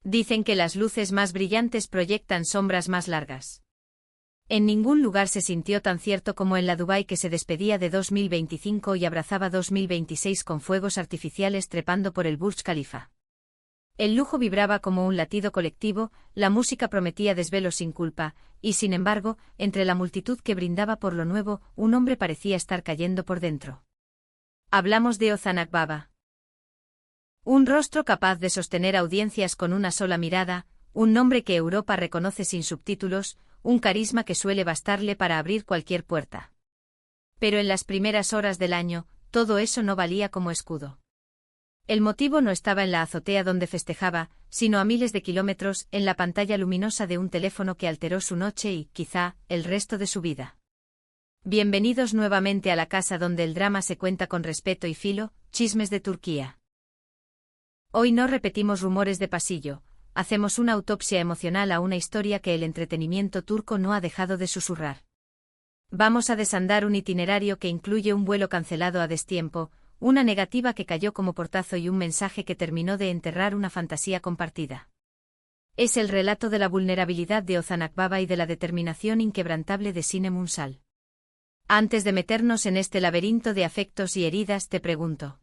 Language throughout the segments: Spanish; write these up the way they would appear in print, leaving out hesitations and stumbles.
Dicen que las luces más brillantes proyectan sombras más largas. En ningún lugar se sintió tan cierto como en la Dubái que se despedía de 2025 y abrazaba 2026 con fuegos artificiales trepando por el Burj Khalifa. El lujo vibraba como un latido colectivo, la música prometía desvelo sin culpa, y sin embargo, entre la multitud que brindaba por lo nuevo, un hombre parecía estar cayendo por dentro. Hablamos de Ozan Akbaba. Un rostro capaz de sostener audiencias con una sola mirada, un nombre que Europa reconoce sin subtítulos, un carisma que suele bastarle para abrir cualquier puerta. Pero en las primeras horas del año, todo eso no valía como escudo. El motivo no estaba en la azotea donde festejaba, sino a miles de kilómetros, en la pantalla luminosa de un teléfono que alteró su noche y, quizá, el resto de su vida. Bienvenidos nuevamente a la casa donde el drama se cuenta con respeto y filo, Chismes de Turquía. Hoy no repetimos rumores de pasillo, hacemos una autopsia emocional a una historia que el entretenimiento turco no ha dejado de susurrar. Vamos a desandar un itinerario que incluye un vuelo cancelado a destiempo, una negativa que cayó como portazo y un mensaje que terminó de enterrar una fantasía compartida. Es el relato de la vulnerabilidad de Ozan Akbaba y de la determinación inquebrantable de Sinem Unsal. Antes de meternos en este laberinto de afectos y heridas, te pregunto: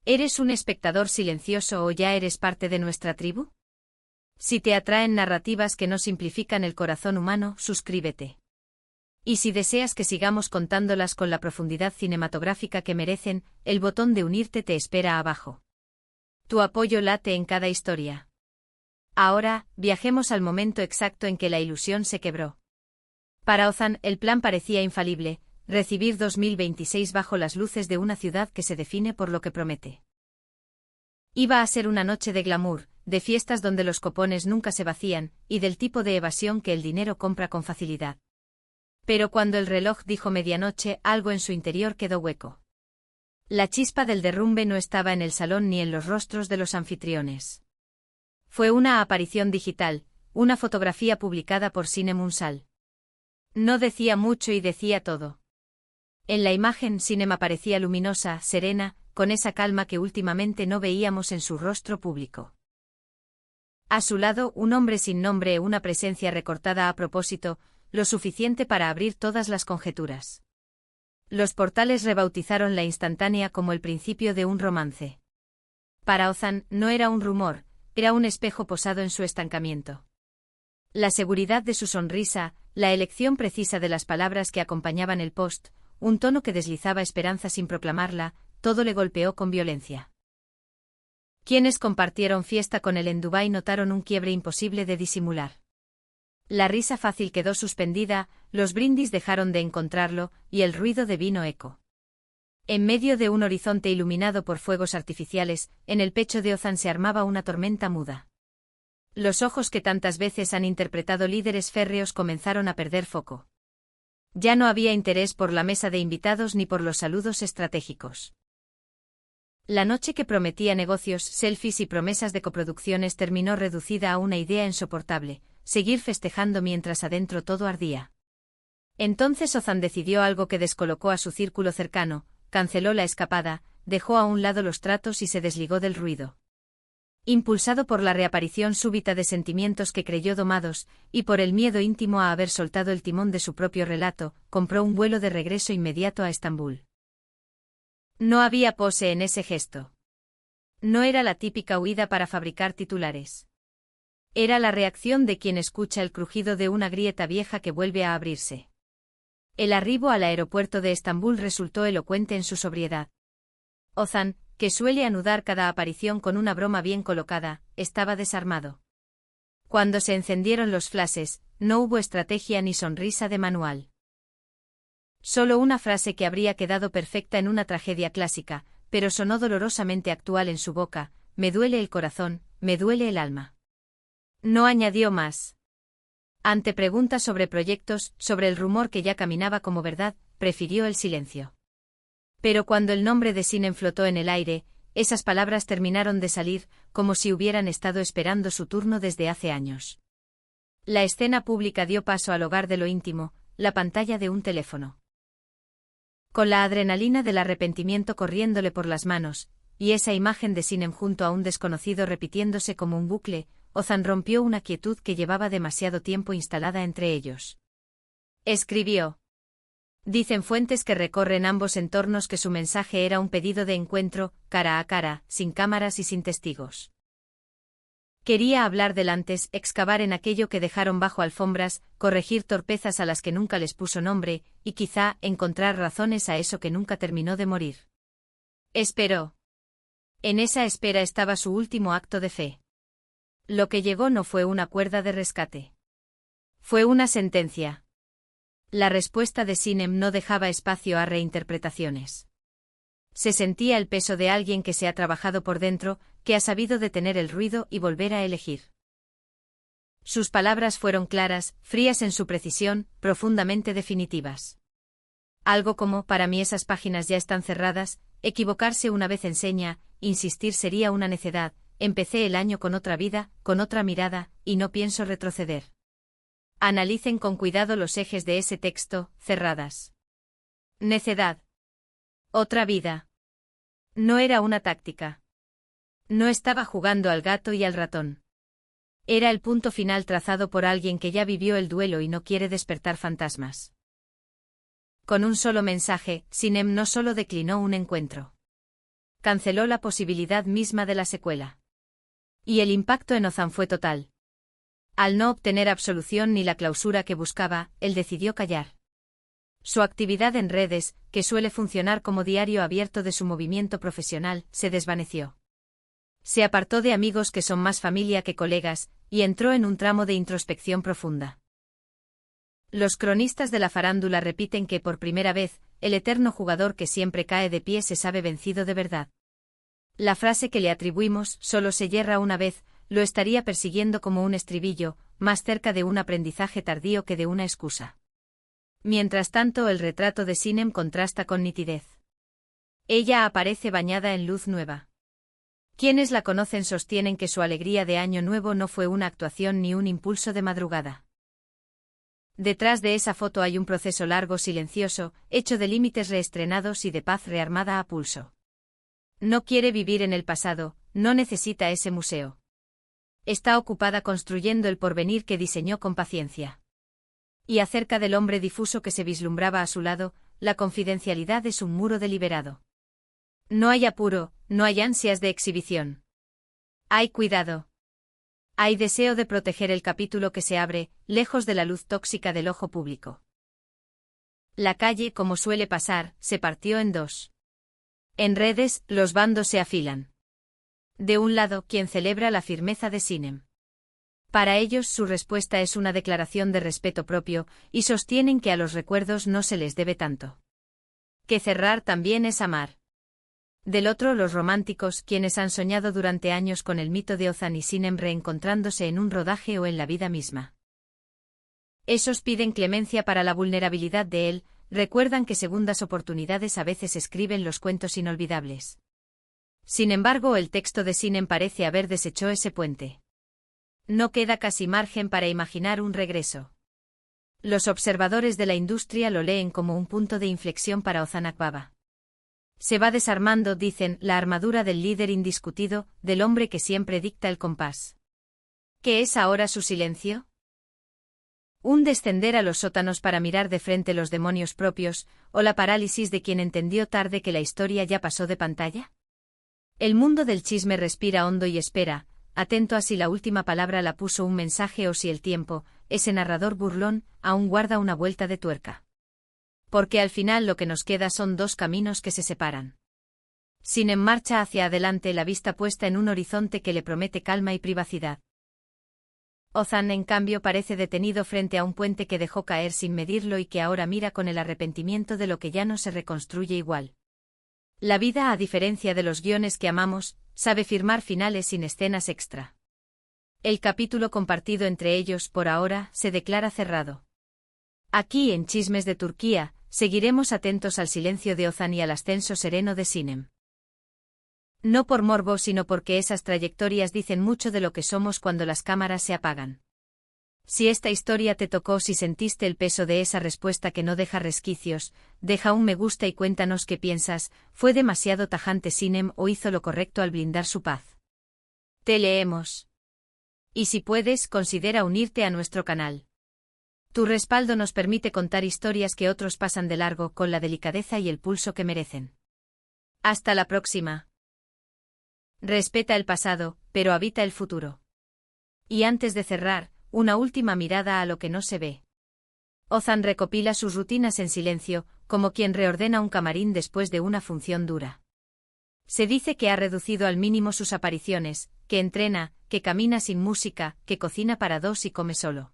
¿eres un espectador silencioso o ya eres parte de nuestra tribu? Si te atraen narrativas que no simplifican el corazón humano, suscríbete. Y si deseas que sigamos contándolas con la profundidad cinematográfica que merecen, el botón de unirte te espera abajo. Tu apoyo late en cada historia. Ahora, viajemos al momento exacto en que la ilusión se quebró. Para Ozan, el plan parecía infalible: recibir 2026 bajo las luces de una ciudad que se define por lo que promete. Iba a ser una noche de glamour, de fiestas donde los copones nunca se vacían, y del tipo de evasión que el dinero compra con facilidad. Pero cuando el reloj dijo medianoche, algo en su interior quedó hueco. La chispa del derrumbe no estaba en el salón ni en los rostros de los anfitriones. Fue una aparición digital, una fotografía publicada por Sinem Unsal. No decía mucho y decía todo. En la imagen, Sinem aparecía luminosa, serena, con esa calma que últimamente no veíamos en su rostro público. A su lado, un hombre sin nombre, una presencia recortada a propósito, lo suficiente para abrir todas las conjeturas. Los portales rebautizaron la instantánea como el principio de un romance. Para Ozan, no era un rumor, era un espejo posado en su estancamiento. La seguridad de su sonrisa, la elección precisa de las palabras que acompañaban el post, un tono que deslizaba esperanza sin proclamarla, todo le golpeó con violencia. Quienes compartieron fiesta con él en Dubái notaron un quiebre imposible de disimular. La risa fácil quedó suspendida, los brindis dejaron de encontrarlo, y el ruido devino eco. En medio de un horizonte iluminado por fuegos artificiales, en el pecho de Ozan se armaba una tormenta muda. Los ojos que tantas veces han interpretado líderes férreos comenzaron a perder foco. Ya no había interés por la mesa de invitados ni por los saludos estratégicos. La noche que prometía negocios, selfies y promesas de coproducciones terminó reducida a una idea insoportable: seguir festejando mientras adentro todo ardía. Entonces Ozan decidió algo que descolocó a su círculo cercano, canceló la escapada, dejó a un lado los tratos y se desligó del ruido. Impulsado por la reaparición súbita de sentimientos que creyó domados, y por el miedo íntimo a haber soltado el timón de su propio relato, compró un vuelo de regreso inmediato a Estambul. No había pose en ese gesto. No era la típica huida para fabricar titulares. Era la reacción de quien escucha el crujido de una grieta vieja que vuelve a abrirse. El arribo al aeropuerto de Estambul resultó elocuente en su sobriedad. Ozan, que suele anudar cada aparición con una broma bien colocada, estaba desarmado. Cuando se encendieron los flashes, no hubo estrategia ni sonrisa de manual. Solo una frase que habría quedado perfecta en una tragedia clásica, pero sonó dolorosamente actual en su boca: me duele el corazón, me duele el alma. No añadió más. Ante preguntas sobre proyectos, sobre el rumor que ya caminaba como verdad, prefirió el silencio. Pero cuando el nombre de Sinem flotó en el aire, esas palabras terminaron de salir, como si hubieran estado esperando su turno desde hace años. La escena pública dio paso al hogar de lo íntimo, la pantalla de un teléfono. Con la adrenalina del arrepentimiento corriéndole por las manos, y esa imagen de Sinem junto a un desconocido repitiéndose como un bucle, Ozan rompió una quietud que llevaba demasiado tiempo instalada entre ellos. Escribió. Dicen fuentes que recorren ambos entornos que su mensaje era un pedido de encuentro, cara a cara, sin cámaras y sin testigos. Quería hablar del antes, excavar en aquello que dejaron bajo alfombras, corregir torpezas a las que nunca les puso nombre, y quizá encontrar razones a eso que nunca terminó de morir. Esperó. En esa espera estaba su último acto de fe. Lo que llegó no fue una cuerda de rescate. Fue una sentencia. La respuesta de Sinem no dejaba espacio a reinterpretaciones. Se sentía el peso de alguien que se ha trabajado por dentro, que ha sabido detener el ruido y volver a elegir. Sus palabras fueron claras, frías en su precisión, profundamente definitivas. Algo como, para mí esas páginas ya están cerradas, equivocarse una vez enseña, insistir sería una necedad, empecé el año con otra vida, con otra mirada, y no pienso retroceder. Analicen con cuidado los ejes de ese texto, cerradas. Necedad. Otra vida. No era una táctica. No estaba jugando al gato y al ratón. Era el punto final trazado por alguien que ya vivió el duelo y no quiere despertar fantasmas. Con un solo mensaje, Sinem no solo declinó un encuentro. Canceló la posibilidad misma de la secuela. Y el impacto en Ozan fue total. Al no obtener absolución ni la clausura que buscaba, él decidió callar. Su actividad en redes, que suele funcionar como diario abierto de su movimiento profesional, se desvaneció. Se apartó de amigos que son más familia que colegas, y entró en un tramo de introspección profunda. Los cronistas de la farándula repiten que por primera vez, el eterno jugador que siempre cae de pie se sabe vencido de verdad. La frase que le atribuimos, solo se yerra una vez, lo estaría persiguiendo como un estribillo, más cerca de un aprendizaje tardío que de una excusa. Mientras tanto, el retrato de Sinem contrasta con nitidez. Ella aparece bañada en luz nueva. Quienes la conocen sostienen que su alegría de año nuevo no fue una actuación ni un impulso de madrugada. Detrás de esa foto hay un proceso largo, silencioso, hecho de límites reestrenados y de paz rearmada a pulso. No quiere vivir en el pasado, no necesita ese museo. Está ocupada construyendo el porvenir que diseñó con paciencia. Y acerca del hombre difuso que se vislumbraba a su lado, la confidencialidad es un muro deliberado. No hay apuro, no hay ansias de exhibición. Hay cuidado. Hay deseo de proteger el capítulo que se abre, lejos de la luz tóxica del ojo público. La calle, como suele pasar, se partió en dos. En redes, los bandos se afilan. De un lado, quien celebra la firmeza de Sinem. Para ellos su respuesta es una declaración de respeto propio, y sostienen que a los recuerdos no se les debe tanto. Que cerrar también es amar. Del otro, los románticos, quienes han soñado durante años con el mito de Ozan y Sinem reencontrándose en un rodaje o en la vida misma. Esos piden clemencia para la vulnerabilidad de él, recuerdan que segundas oportunidades a veces escriben los cuentos inolvidables. Sin embargo, el texto de Sinem parece haber deshecho ese puente. No queda casi margen para imaginar un regreso. Los observadores de la industria lo leen como un punto de inflexión para Ozan Akbaba. Se va desarmando, dicen, la armadura del líder indiscutido, del hombre que siempre dicta el compás. ¿Qué es ahora su silencio? ¿Un descender a los sótanos para mirar de frente los demonios propios, o la parálisis de quien entendió tarde que la historia ya pasó de pantalla? El mundo del chisme respira hondo y espera, atento a si la última palabra la puso un mensaje o si el tiempo, ese narrador burlón, aún guarda una vuelta de tuerca. Porque al final lo que nos queda son dos caminos que se separan. Sinem marcha hacia adelante, la vista puesta en un horizonte que le promete calma y privacidad. Ozan, en cambio, parece detenido frente a un puente que dejó caer sin medirlo y que ahora mira con el arrepentimiento de lo que ya no se reconstruye igual. La vida, a diferencia de los guiones que amamos, sabe firmar finales sin escenas extra. El capítulo compartido entre ellos, por ahora, se declara cerrado. Aquí, en Chismes de Turquía, seguiremos atentos al silencio de Ozan y al ascenso sereno de Sinem. No por morbo, sino porque esas trayectorias dicen mucho de lo que somos cuando las cámaras se apagan. Si esta historia te tocó, si sentiste el peso de esa respuesta que no deja resquicios, deja un me gusta y cuéntanos qué piensas. ¿Fue demasiado tajante Sinem o hizo lo correcto al blindar su paz? Te leemos. Y si puedes, considera unirte a nuestro canal. Tu respaldo nos permite contar historias que otros pasan de largo con la delicadeza y el pulso que merecen. Hasta la próxima. Respeta el pasado, pero habita el futuro. Y antes de cerrar, una última mirada a lo que no se ve. Ozan recopila sus rutinas en silencio, como quien reordena un camarín después de una función dura. Se dice que ha reducido al mínimo sus apariciones, que entrena, que camina sin música, que cocina para dos y come solo.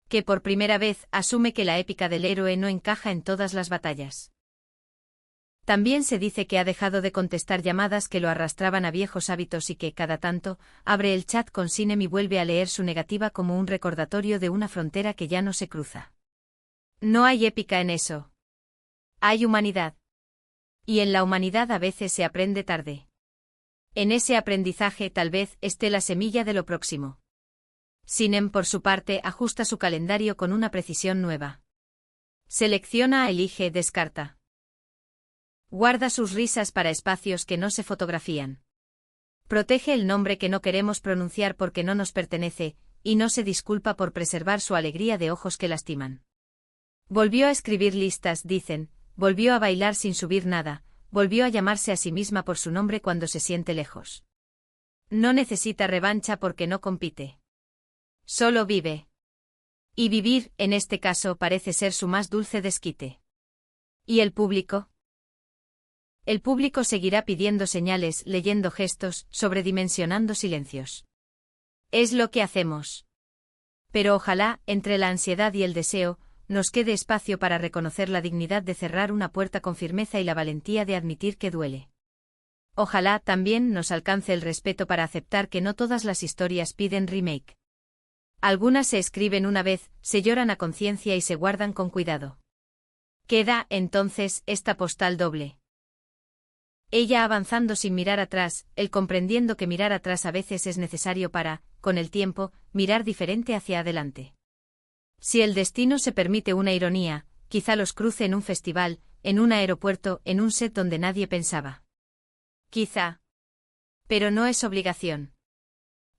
Que por primera vez asume que la épica del héroe no encaja en todas las batallas. También se dice que ha dejado de contestar llamadas que lo arrastraban a viejos hábitos y que, cada tanto, abre el chat con Sinem y vuelve a leer su negativa como un recordatorio de una frontera que ya no se cruza. No hay épica en eso. Hay humanidad. Y en la humanidad a veces se aprende tarde. En ese aprendizaje tal vez esté la semilla de lo próximo. Sinem, por su parte, ajusta su calendario con una precisión nueva. Selecciona, elige, descarta. Guarda sus risas para espacios que no se fotografían. Protege el nombre que no queremos pronunciar porque no nos pertenece, y no se disculpa por preservar su alegría de ojos que lastiman. Volvió a escribir listas, dicen, volvió a bailar sin subir nada, volvió a llamarse a sí misma por su nombre cuando se siente lejos. No necesita revancha porque no compite. Solo vive. Y vivir, en este caso, parece ser su más dulce desquite. ¿Y el público? El público seguirá pidiendo señales, leyendo gestos, sobredimensionando silencios. Es lo que hacemos. Pero ojalá, entre la ansiedad y el deseo, nos quede espacio para reconocer la dignidad de cerrar una puerta con firmeza y la valentía de admitir que duele. Ojalá también nos alcance el respeto para aceptar que no todas las historias piden remake. Algunas se escriben una vez, se lloran a conciencia y se guardan con cuidado. Queda, entonces, esta postal doble. Ella avanzando sin mirar atrás, él comprendiendo que mirar atrás a veces es necesario para, con el tiempo, mirar diferente hacia adelante. Si el destino se permite una ironía, quizá los cruce en un festival, en un aeropuerto, en un set donde nadie pensaba. Quizá. Pero no es obligación.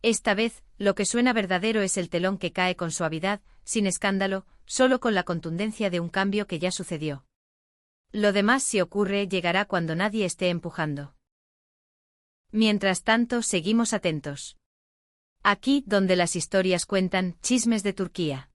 Esta vez, lo que suena verdadero es el telón que cae con suavidad, sin escándalo, solo con la contundencia de un cambio que ya sucedió. Lo demás, si ocurre, llegará cuando nadie esté empujando. Mientras tanto, seguimos atentos. Aquí, donde las historias cuentan, chismes de Turquía.